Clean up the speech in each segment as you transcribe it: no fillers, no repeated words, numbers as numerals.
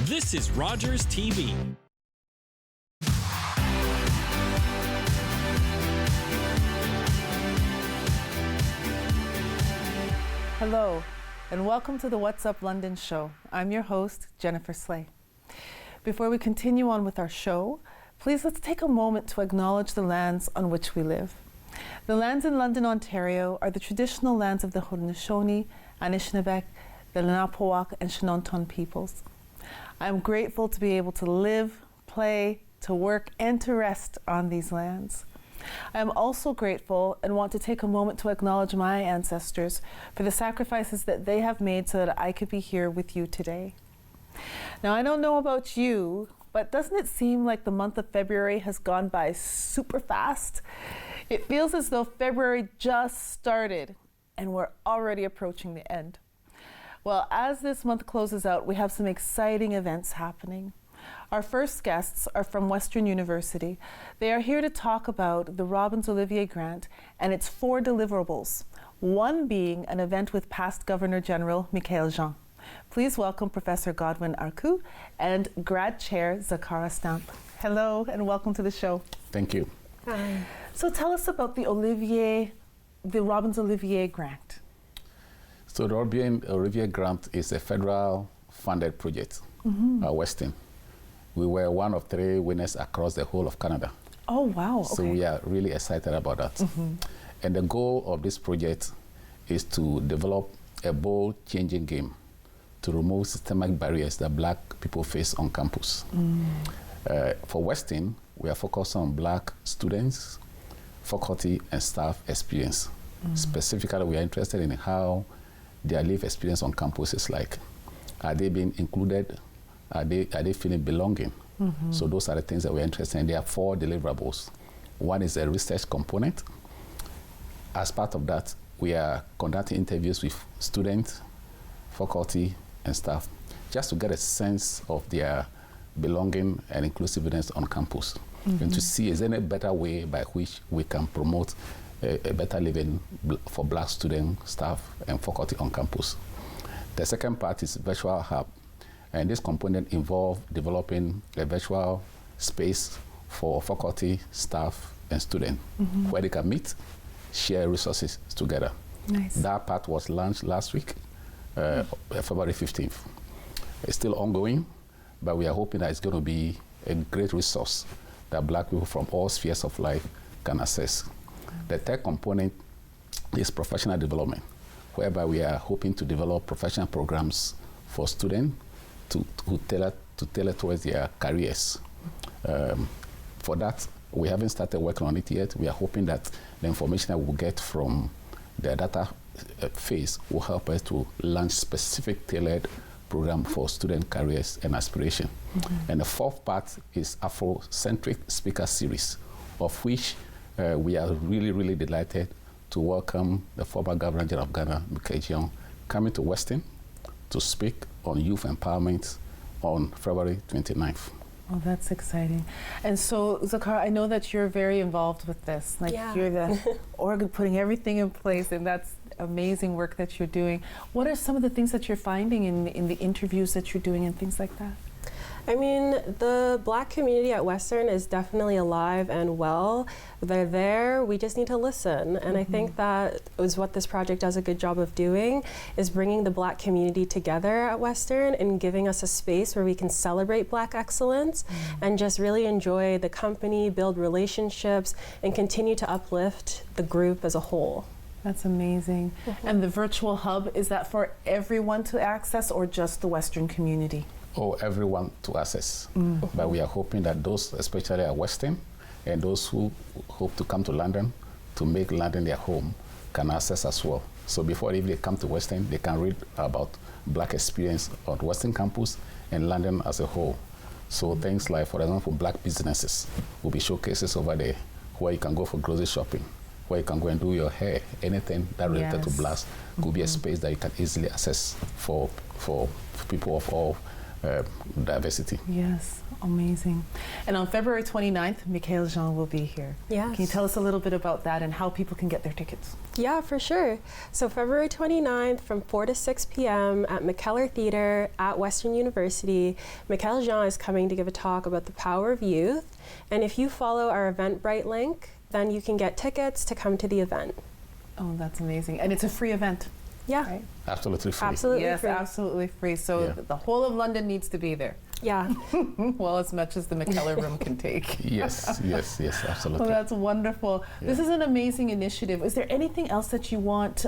This is Rogers TV. Hello, and welcome to the What's Up London show. I'm your host, Jennifer Slay. Before we continue on with our show, please let's take a moment to acknowledge the lands on which we live. The lands in London, Ontario are the traditional lands of the Haudenosaunee, Anishinaabe, the Lenape, and Shinonton peoples. I'm grateful to be able to live, play, to work, and to rest on these lands. I am also grateful and want to take a moment to acknowledge my ancestors for the sacrifices that they have made so that I could be here with you today. Now, I don't know about you, but doesn't it seem like the month of February has gone by super fast? It feels as though February just started and we're already approaching the end. Well, as this month closes out, we have some exciting events happening. Our first guests are from Western University. They are here to talk about the Robbins Olivier Grant and its 4 deliverables, one being an event with past Governor General Michaëlle Jean. Please welcome Professor Godwin Arku and Grad Chair Zakara Stamp. Hello and welcome to the show. Thank you. Hi. So tell us about the Robbins Olivier Grant. So the Olivier Grant is a federal funded project at Western. We were one of 3 winners across the whole of Canada. Oh, wow. So we are really excited about that. And the goal of this project is to develop a bold, changing game to remove systemic barriers that Black people face on campus. For Western, we are focused on Black students, faculty, and staff experience. Specifically, we are interested in how their life experience on campus is like. Are they being included? Are they feeling belonging? So those are the things that we're interested in. There are 4 deliverables. One is a research component. As part of that, we are conducting interviews with students, faculty, and staff, just to get a sense of their belonging and inclusiveness on campus, and to see is there any better way by which we can promote a better living for Black students, staff, and faculty on campus. The second part is virtual hub. And this component involves developing a virtual space for faculty, staff, and students where they can meet, share resources together. Nice. That part was launched last week, February 15th. It's still ongoing, but we are hoping that it's going to be a great resource that Black people from all spheres of life can access. The third component is professional development, whereby we are hoping to develop professional programs for students to tailor towards their careers. For that, we haven't started working on it yet. We are hoping that the information that we'll get from the data phase will help us to launch specific tailored program for student careers and aspiration. And the 4th part is Afrocentric speaker series, of which we are really, really delighted to welcome the former Governor General of Ghana, Michaëlle Jean, coming to Western to speak on youth empowerment on February 29th. Oh, that's exciting. And so, Zakara, I know that you're very involved with this. Like, you're the organ putting everything in place, and that's amazing work that you're doing. What are some of the things that you're finding in the interviews that you're doing and things like that? I mean, the Black community at Western is definitely alive and well. They're there, we just need to listen. And I think that is what this project does a good job of doing, is bringing the Black community together at Western and giving us a space where we can celebrate Black excellence and just really enjoy the company, build relationships, and continue to uplift the group as a whole. That's amazing. And the virtual hub, is that for everyone to access or just the Western community? Oh, everyone to access. But we are hoping that those, especially at Western, and those who hope to come to London, to make London their home, can access as well. So before even they come to Western, they can read about Black experience on Western campus and London as a whole. So things like, for example, Black businesses will be showcases over there, where you can go for grocery shopping, where you can go and do your hair, anything that related to Blacks could be a space that you can easily access for people of all diversity. Yes, amazing. And on February 29th, Michaëlle Jean will be here. Yes. Can you tell us a little bit about that and how people can get their tickets? Yeah, for sure. So February 29th from 4 to 6 p.m. at Michaëlle Theatre at Western University, Michaëlle Jean is coming to give a talk about the power of youth. And if you follow our Eventbrite link, then you can get tickets to come to the event. Oh, that's amazing. And it's a free event. Yeah. Right? Absolutely free. Absolutely Yes, free. absolutely free. So the whole of London needs to be there. Yeah. Well, as much as the Michaëlle room can take. Yes, yes, yes, absolutely. Oh, that's wonderful. Yeah. This is an amazing initiative. Is there anything else that you want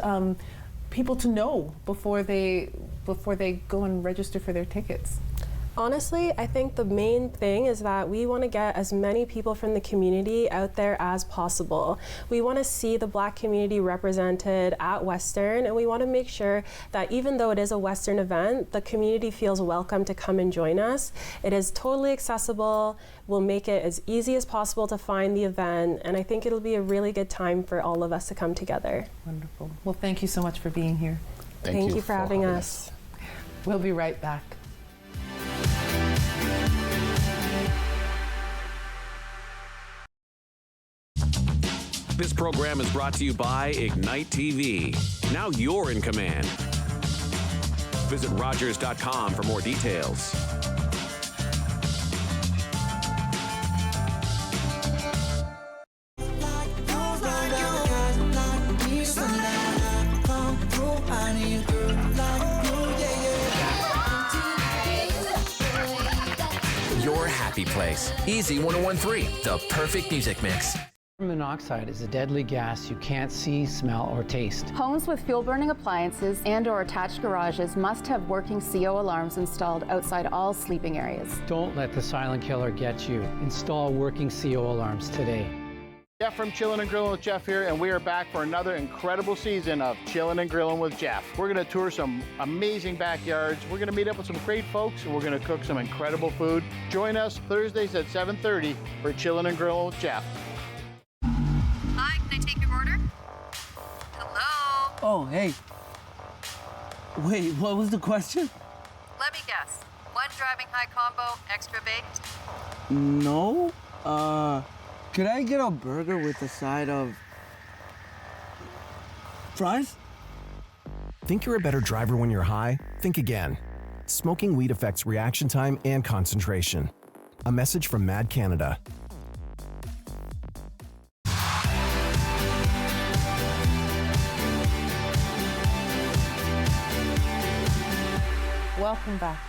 people to know before they go and register for their tickets? Honestly, I think the main thing is that we want to get as many people from the community out there as possible. We want to see the Black community represented at Western, and we want to make sure that even though it is a Western event, the community feels welcome to come and join us. It is totally accessible. We'll make it as easy as possible to find the event, and I think it'll be a really good time for all of us to come together. Wonderful. Well, thank you so much for being here. Thank you for having us. We'll be right back. This program is brought to you by Ignite TV. Now you're in command. Visit Rogers.com for more details. Your happy place. Easy 1013, the perfect music mix. Carbon monoxide is a deadly gas you can't see, smell, or taste. Homes with fuel-burning appliances and/or attached garages must have working CO alarms installed outside all sleeping areas. Don't let the silent killer get you. Install working CO alarms today. Jeff from Chillin' and Grillin' with Jeff here, and we are back for another incredible season of Chillin' and Grillin' with Jeff. We're going to tour some amazing backyards. We're going to meet up with some great folks, and we're going to cook some incredible food. Join us Thursdays at 7:30 for Chillin' and Grillin' with Jeff. Hi, can I take your order? Hello? Oh, hey. Wait, what was the question? Let me guess. One driving high combo, extra baked? No. Could I get a burger with a side of fries? Think you're a better driver when you're high? Think again. Smoking weed affects reaction time and concentration. A message from Mad Canada. Welcome back.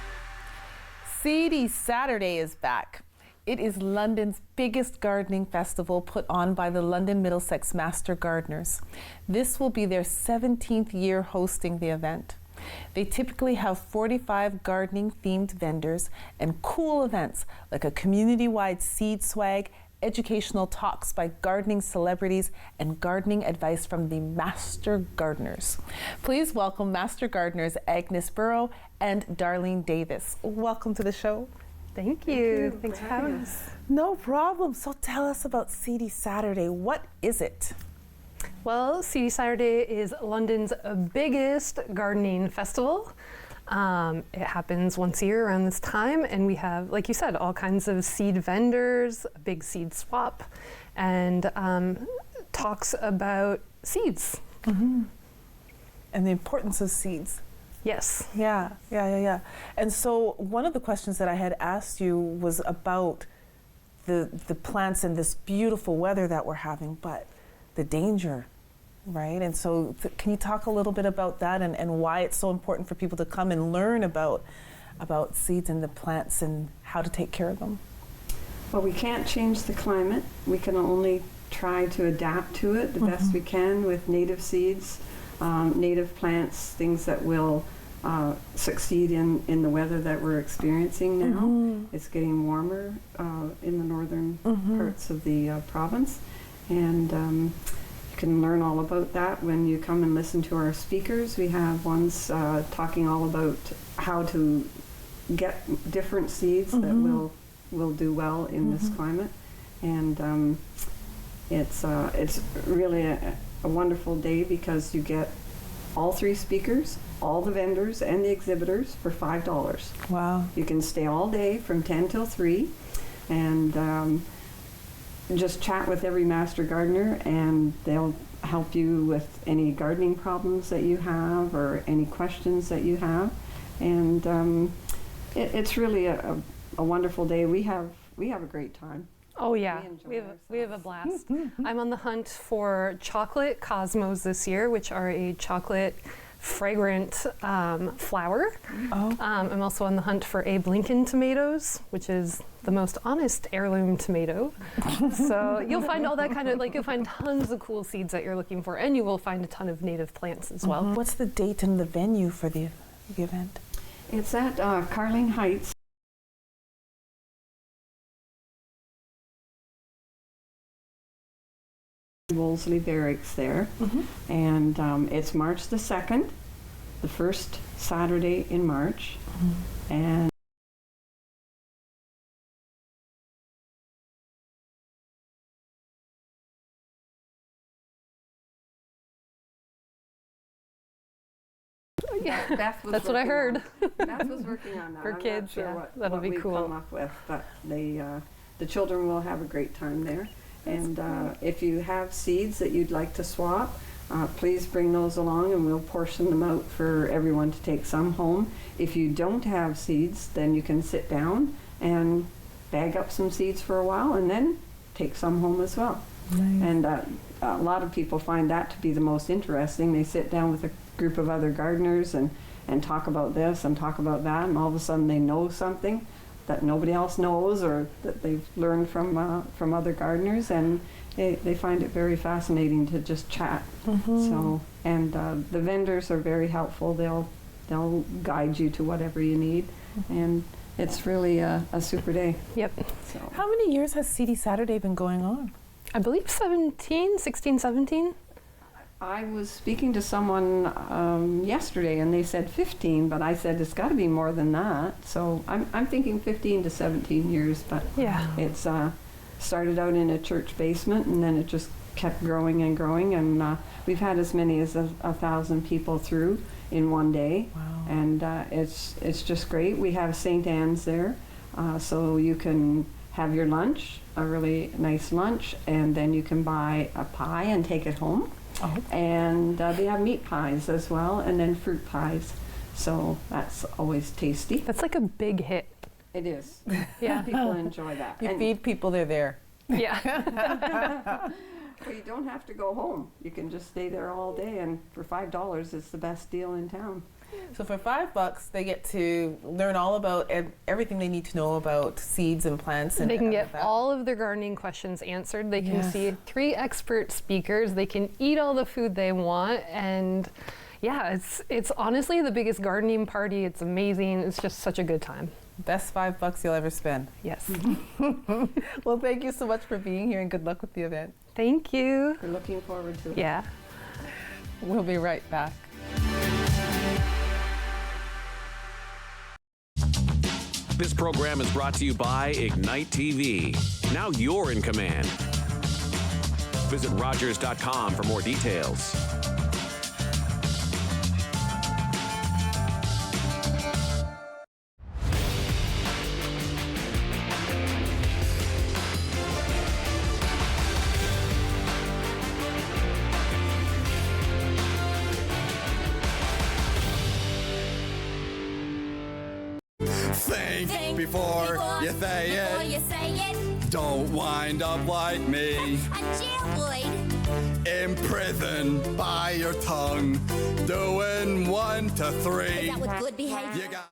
Seedy Saturday is back. It is London's biggest gardening festival put on by the London Middlesex Master Gardeners. This will be their 17th year hosting the event. They typically have 45 gardening-themed vendors and cool events like a community-wide seed swag, educational talks by gardening celebrities, and gardening advice from the Master Gardeners. Please welcome Master Gardeners Agnes Burrow and Darlene Davis. Welcome to the show. Thank you. Thanks for having us. No problem. So tell us about Seedy Saturday. What is it? Well, Seedy Saturday is London's biggest gardening festival. It happens once a year around this time, and we have, like you said, all kinds of seed vendors, a big seed swap, and talks about seeds. Mm-hmm. And the importance of seeds. Yes. Yeah. And so one of the questions that I had asked you was about the plants and this beautiful weather that we're having, but the danger, right? And so can you talk a little bit about that and why it's so important for people to come and learn about seeds and the plants and how to take care of them? Well, we can't change the climate. We can only try to adapt to it the best we can with native seeds. Native plants, things that will succeed in the weather that we're experiencing now. It's getting warmer in the northern parts of the province, and you can learn all about that when you come and listen to our speakers. We have ones talking all about how to get different seeds that will do well in this climate, and it's really a wonderful day because you get all 3 speakers, all the vendors and the exhibitors for $5. Wow. You can stay all day from 10 till 3 and just chat with every master gardener, and they'll help you with any gardening problems that you have or any questions that you have. And it's really a wonderful day. We have a great time. Oh yeah, we have a blast. I'm on the hunt for chocolate cosmos this year, which are a chocolate fragrant flower. Oh. I'm also on the hunt for Abe Lincoln tomatoes, which is the most honest heirloom tomato. So you'll find all that kind of, like, you'll find tons of cool seeds that you're looking for, and you will find a ton of native plants as well. What's the date and the venue for the event? It's at Carling Heights. Wolseley Barracks there, and it's March the 2nd, the first Saturday in March, and Yeah, that's what I heard. Beth was working on that. For I'm kids, not sure yeah, what, that'll what be we've cool. come up with, but the children will have a great time there. And if you have seeds that you'd like to swap, please bring those along and we'll portion them out for everyone to take some home. If you don't have seeds, then you can sit down and bag up some seeds for a while and then take some home as well. Nice. And a lot of people find that to be the most interesting. They sit down with a group of other gardeners and talk about this and talk about that, and all of a sudden they know something that nobody else knows or that they've learned from other gardeners, and they find it very fascinating to just chat. So, and the vendors are very helpful. They'll guide you to whatever you need, and it's really a super day. Yep. So. How many years has Seedy Saturday been going on? I believe 16, 17. I was speaking to someone yesterday and they said 15, but I said it's got to be more than that. So I'm thinking 15 to 17 years, but yeah, it's started out in a church basement and then it just kept growing and growing, and we've had as many as 1,000 people through in one day. Wow. And it's just great. We have St. Anne's there, so you can have your lunch, a really nice lunch, and then you can buy a pie and take it home. Oh. And they have meat pies as well, and then fruit pies. So that's always tasty. That's like a big hit. It is. Yeah. People enjoy that. You and feed people, they're there. Yeah. well, you don't have to go home. You can just stay there all day, and for $5, it's the best deal in town. So for $5, they get to learn all about everything they need to know about seeds and plants. And they can get that. all of their gardening questions answered. They can Yes. see 3 expert speakers. They can eat all the food they want. And yeah, it's honestly the biggest gardening party. It's amazing. It's just such a good time. Best $5 you'll ever spend. Yes. Well, thank you so much for being here, and good luck with the event. Thank you. We're looking forward to it. Yeah. We'll be right back. This program is brought to you by Ignite TV. Now you're in command. Visit Rogers.com for more details. Think before you say it. Don't wind up like me. Imprisoned by your tongue. Doing 1 to 3. That was good behavior. You got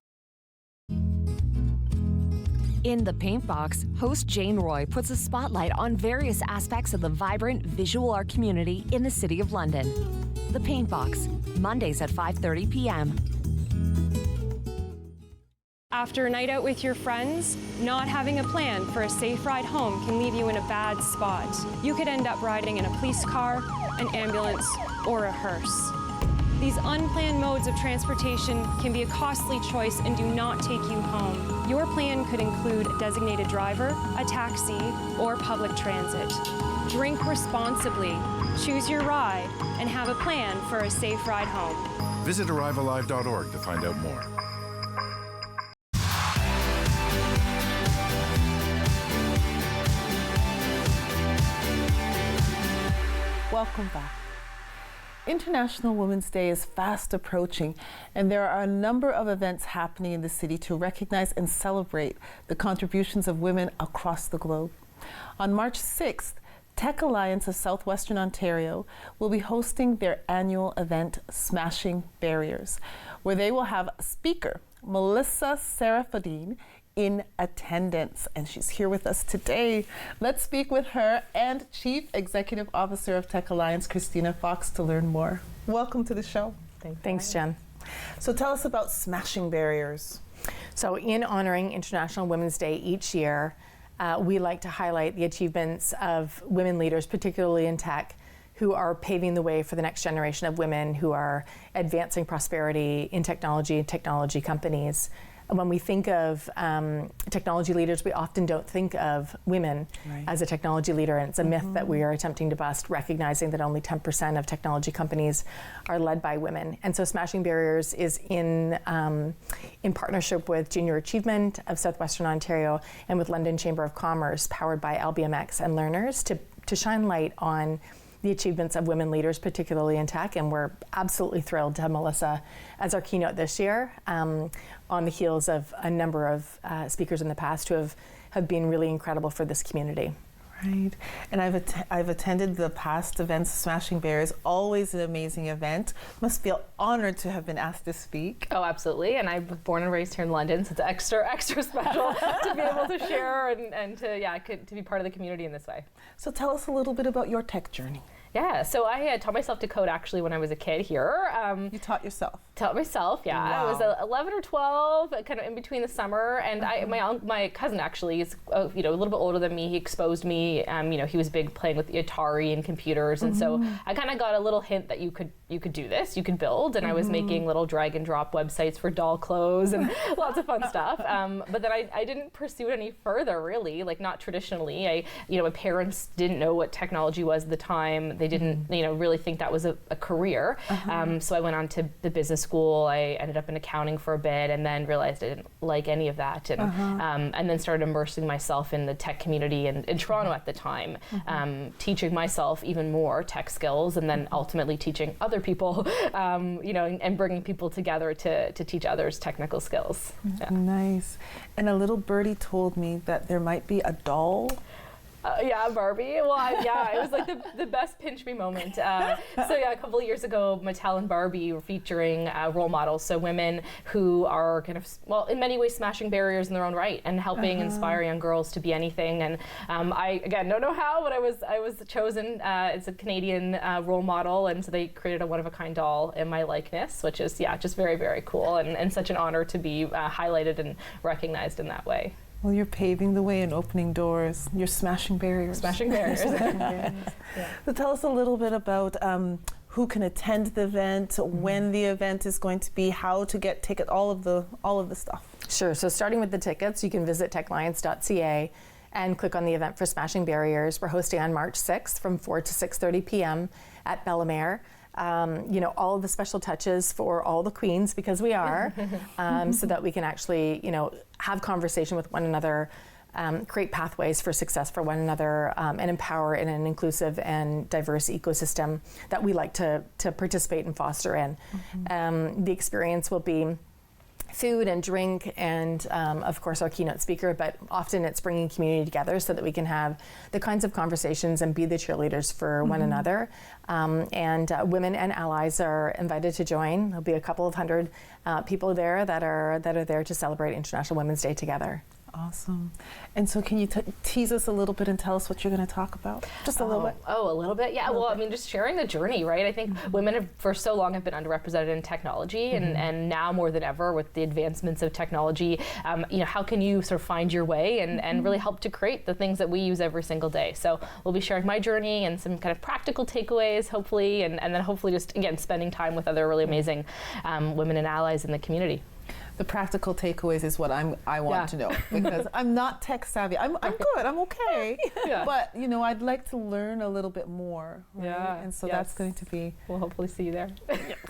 In The Paint Box, host Jane Roy puts a spotlight on various aspects of the vibrant visual art community in the City of London. The Paint Box, Mondays at 5:30 p.m. After a night out with your friends, not having a plan for a safe ride home can leave you in a bad spot. You could end up riding in a police car, an ambulance, or a hearse. These unplanned modes of transportation can be a costly choice and do not take you home. Your plan could include a designated driver, a taxi, or public transit. Drink responsibly. choose your ride, and have a plan for a safe ride home. Visit arrivealive.org to find out more. Welcome back. International Women's Day is fast approaching, and there are a number of events happening in the city to recognize and celebrate the contributions of women across the globe. On March 6th, Tech Alliance of Southwestern Ontario will be hosting their annual event, Smashing Barriers, where they will have speaker Melissa Serafadine in attendance, and she's here with us today. Let's speak with her and Chief Executive Officer of Tech Alliance, Christina Fox, to learn more. Welcome to the show. Thanks, Jen. So tell us about Smashing Barriers. So in honoring International Women's Day each year, we like to highlight the achievements of women leaders, particularly in tech, who are paving the way for the next generation of women who are advancing prosperity in technology and technology companies. When we think of technology leaders, we often don't think of women as a technology leader, and it's a myth that we are attempting to bust, recognizing that only 10% of technology companies are led by women. And so Smashing Barriers is in partnership with Junior Achievement of Southwestern Ontario and with London Chamber of Commerce, powered by LBMX and Learners, to shine light on the achievements of women leaders, particularly in tech, and we're absolutely thrilled to have Melissa as our keynote this year, on the heels of a number of speakers in the past who have been really incredible for this community. Right, and I've attended the past events, Smashing Barriers, always an amazing event. Must feel honored to have been asked to speak. Oh, absolutely, and I was born and raised here in London, so it's extra special to be able to share and to be part of the community in this way. So tell us a little bit about your tech journey. Yeah, so I taught myself to code actually when I was a kid here. You taught yourself? Taught myself, yeah. Wow. I was 11 or 12, kind of in between the summer, and my cousin actually is a little bit older than me. He exposed me. He was big playing with the Atari and computers, and so I kind of got a little hint that you could do this, you could build, and I was making little drag and drop websites for doll clothes and lots of fun stuff. But then I didn't pursue it any further, really, like not traditionally. My parents didn't know what technology was at the time. They didn't, really think that was a career. So I went on to the business school. I ended up in accounting for a bit, and then realized I didn't like any of that, and then started immersing myself in the tech community in Toronto at the time, teaching myself even more tech skills, and then ultimately teaching other people, and bringing people together to teach others technical skills. Yeah. Nice. And a little birdie told me that there might be a doll. Yeah, Barbie. Well, it was like the best pinch me moment. A couple of years ago, Mattel and Barbie were featuring role models, so women who are kind of, in many ways smashing barriers in their own right and helping inspire young girls to be anything. And I, again, don't know how, but I was chosen as a Canadian role model, and so they created a one-of-a-kind doll in my likeness, which is, just very, very cool, and such an honor to be highlighted and recognized in that way. Well, you're paving the way and opening doors. You're smashing barriers. Smashing barriers. Yeah. So tell us a little bit about who can attend the event, when the event is going to be, how to get tickets, all of the stuff. Sure. So starting with the tickets, you can visit techalliance.ca and click on the event for Smashing Barriers. We're hosting on March 6th from 4 to 6:30 p.m. at Bellemare. All of the special touches for all the queens, because we are, so that we can actually, have conversation with one another, create pathways for success for one another, and empower in an inclusive and diverse ecosystem that we like to participate and foster in. The experience will be food and drink and of course our keynote speaker, but often it's bringing community together so that we can have the kinds of conversations and be the cheerleaders for one another. And women and allies are invited to join. There'll be a couple of hundred people there that are there to celebrate International Women's Day together. Awesome. And so can you tease us a little bit and tell us what you're going to talk about? Just a little bit. Oh, a little bit? Yeah. Well, I mean, just sharing the journey, right? I think women have, for so long, have been underrepresented in technology, and now more than ever with the advancements of technology, how can you sort of find your way and really help to create the things that we use every single day? So we'll be sharing my journey and some kind of practical takeaways, hopefully, and then hopefully just, again, spending time with other really amazing women and allies in the community. The practical takeaways is what I want to know, because I'm not tech savvy. I'm good. I'm okay. But you know, I'd like to learn a little bit more. Right? Yeah. And so that's going to be. We'll hopefully see you there.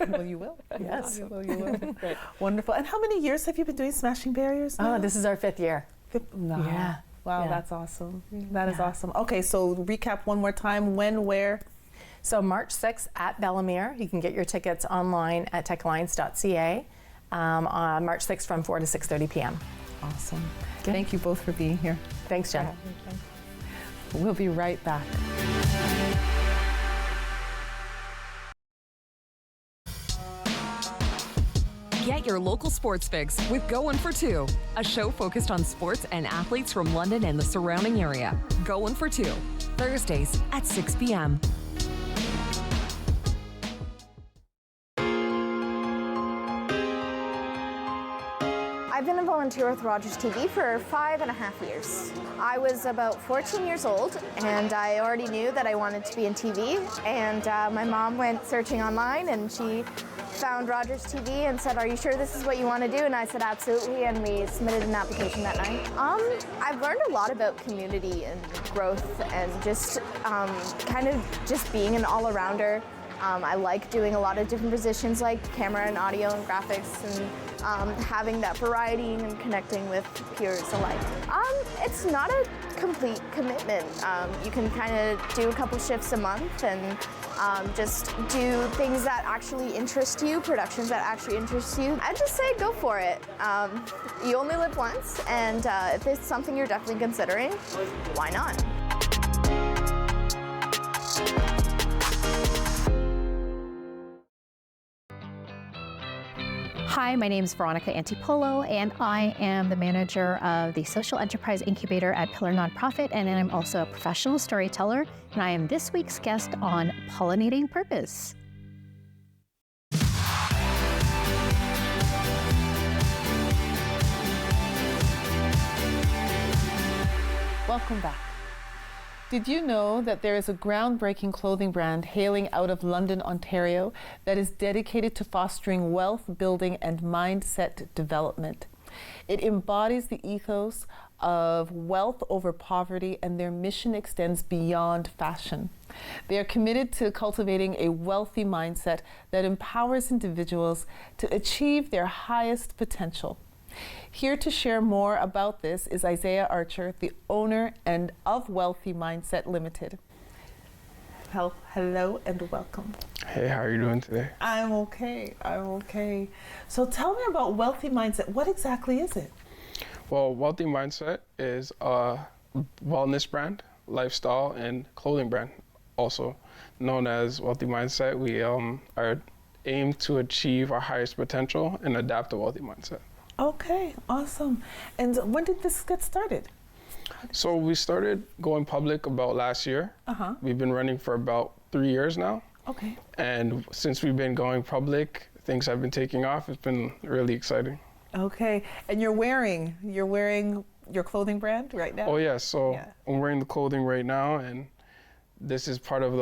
Well, you will. Yes. You will. Great. Wonderful. And how many years have you been doing Smashing Barriers now? Oh, this is our 5th year. No. Yeah. Wow, that's awesome. That is awesome. Okay, so recap one more time. When, where? So March 6th at Bellemere. You can get your tickets online at techalliance.ca. On March 6th from 4 to 6:30 p.m. Awesome. Good. Thank you both for being here. Thanks, Jen. We'll be right back. Get your local sports fix with Go 1 for 2, a show focused on sports and athletes from London and the surrounding area. Go 1 for 2, Thursdays at 6 p.m. I've been a volunteer with Rogers TV for 5.5 years. I was about 14 years old, and I already knew that I wanted to be in TV, and my mom went searching online, and she found Rogers TV and said, "Are you sure this is what you want to do?" And I said, "Absolutely," and we submitted an application that night. I've learned a lot about community and growth and just kind of just being an all-arounder. I like doing a lot of different positions like camera and audio and graphics, and having that variety and connecting with peers alike. It's not a complete commitment. You can kind of do a couple shifts a month and just do things that actually interest you, productions that actually interest you. I'd just say go for it. You only live once, and if it's something you're definitely considering, why not? Hi, my name is Veronica Antipolo, and I am the manager of the Social Enterprise Incubator at Pillar Nonprofit, and I'm also a professional storyteller, and I am this week's guest on Pollinating Purpose. Welcome back. Did you know that there is a groundbreaking clothing brand hailing out of London, Ontario, that is dedicated to fostering wealth building and mindset development? It embodies the ethos of wealth over poverty, and their mission extends beyond fashion. They are committed to cultivating a wealthy mindset that empowers individuals to achieve their highest potential. Here to share more about this is Isaiah Archer, the owner and of Wealthy Mindset Ltd. Hello and welcome. Hey, how are you doing today? I'm okay. So tell me about Wealthy Mindset. What exactly is it? Well, Wealthy Mindset is a wellness brand, lifestyle, and clothing brand, also known as Wealthy Mindset. We are aimed to achieve our highest potential and adapt a wealthy mindset. Okay, awesome. And when did this get started? So we started going public about last year. We've been running for about 3 years now. Okay. And since we've been going public, things have been taking off. It's been really exciting. Okay, and you're wearing your clothing brand right now? Oh yeah, so I'm wearing the clothing right now, and this is part of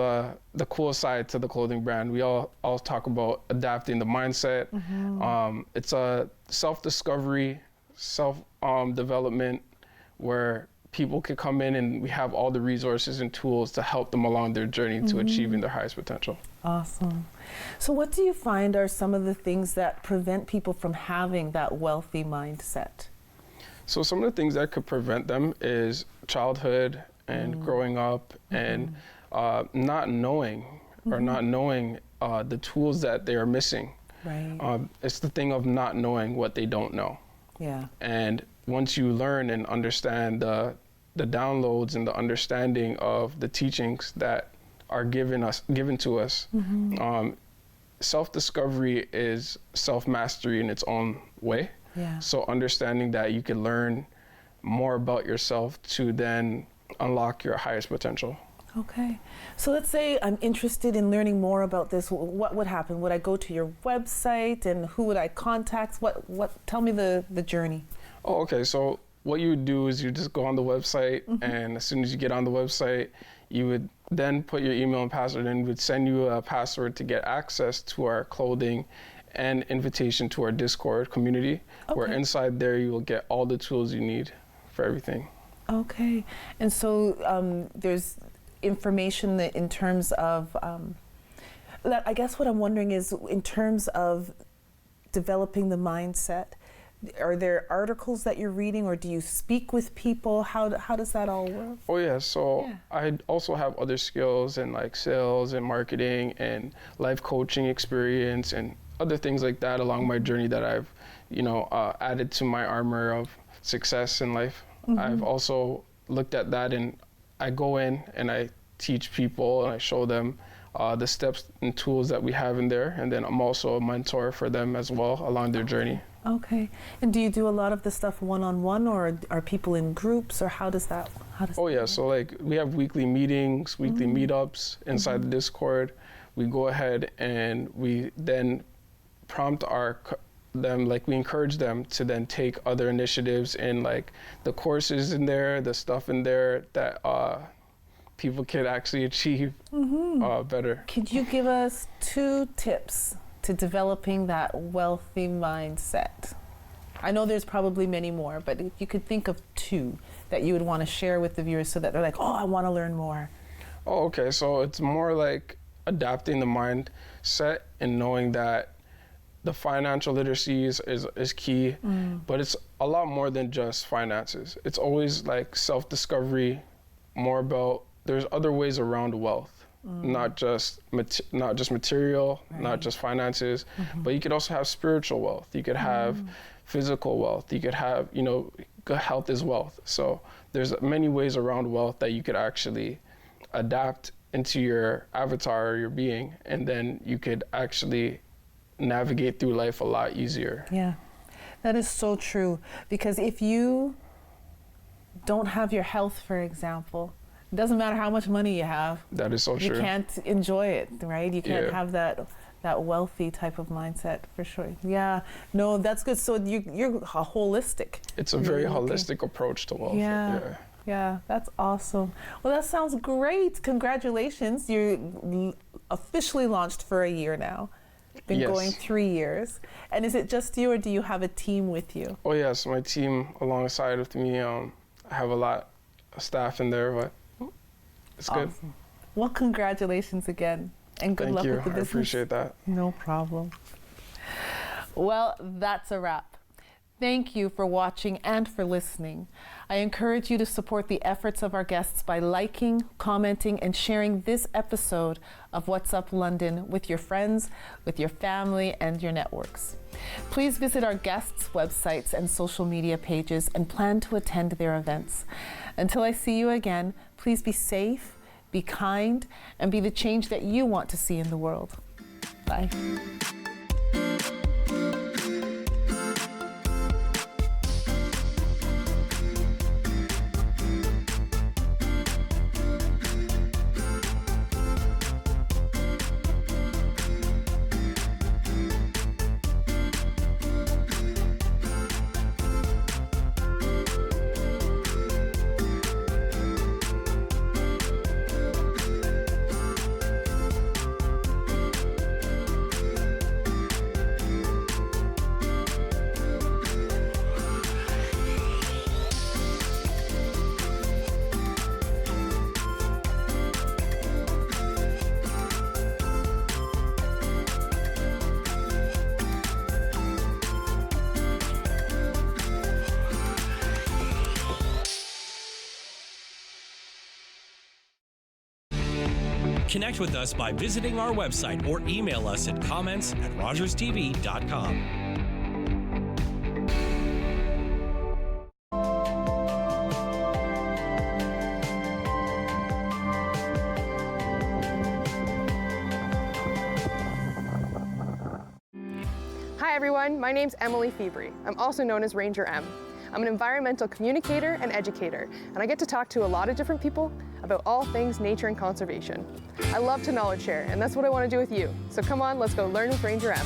the cool side to the clothing brand. We all talk about adapting the mindset. It's a self-discovery, self-development where people can come in and we have all the resources and tools to help them along their journey to achieving their highest potential. Awesome. So what do you find are some of the things that prevent people from having that wealthy mindset? So some of the things that could prevent them is childhood and growing up and not knowing or not knowing the tools that they are missing. Right. It's the thing of not knowing what they don't know. Yeah. And once you learn and understand the downloads and the understanding of the teachings that are given to us, self-discovery is self-mastery in its own way. Yeah. So understanding that you can learn more about yourself to then unlock your highest potential. Okay. So let's say I'm interested in learning more about this. What would happen? Would I go to your website, and who would I contact? Tell me the journey. Oh, okay. So what you would do is you just go on the website, and as soon as you get on the website, you would then put your email and password in. We'd send you a password to get access to our clothing and invitation to our Discord community, where inside there you will get all the tools you need for everything. Okay. And so there's information that in terms of, I guess what I'm wondering is in terms of developing the mindset, are there articles that you're reading or do you speak with people? How does that all work? Oh yeah, so I also have other skills in like sales and marketing and life coaching experience and other things like that along my journey that I've, added to my armor of success in life. I've also looked at that and I go in and I teach people and I show them the steps and tools that we have in there. And then I'm also a mentor for them as well along their journey. Okay. And do you do a lot of the stuff one-on-one or are people in groups or how does that work? So like we have weekly meetings, weekly meetups inside the Discord. We go ahead and we then prompt we encourage them to then take other initiatives in like the courses in there, the stuff in there that people can actually achieve better. Could you give us 2 tips to developing that wealthy mindset? I know there's probably many more, but if you could think of 2 that you would want to share with the viewers so that they're like, oh, I want to learn more. Oh, okay. So it's more like adapting the mindset and knowing that the financial literacy is key, but it's a lot more than just finances. It's always like self-discovery, more about there's other ways around wealth. Not just material, not just finances, but you could also have spiritual wealth. You could have physical wealth. You could have, good health is wealth. So there's many ways around wealth that you could actually adapt into your avatar or your being, and then you could actually navigate through life a lot easier. Yeah, that is so true. Because if you don't have your health, for example, it doesn't matter how much money you have. That is so true. You can't enjoy it, right? You can't have that wealthy type of mindset, for sure. Yeah, no, that's good. So you're holistic. It's a very holistic approach to wealth. Yeah, that's awesome. Well, that sounds great. Congratulations. You're officially launched for a year now. Been going 3 years. And is it just you or do you have a team with you? Oh yes, my team alongside with me. I have a lot of staff in there, but it's good. Well, congratulations again, and good luck with the business. I appreciate that. No problem. Well, that's a wrap. Thank you for watching and for listening. I encourage you to support the efforts of our guests by liking, commenting, and sharing this episode of What's Up London with your friends, with your family, and your networks. Please visit our guests' websites and social media pages and plan to attend their events. Until I see you again, please be safe, be kind, and be the change that you want to see in the world. Bye. Connect with us by visiting our website or email us at comments@rogerstv.com. Hi everyone, my name's Emily Febri. I'm also known as Ranger M. I'm an environmental communicator and educator, and I get to talk to a lot of different people about all things nature and conservation. I love to knowledge share, and that's what I want to do with you. So come on, let's go learn with Ranger M.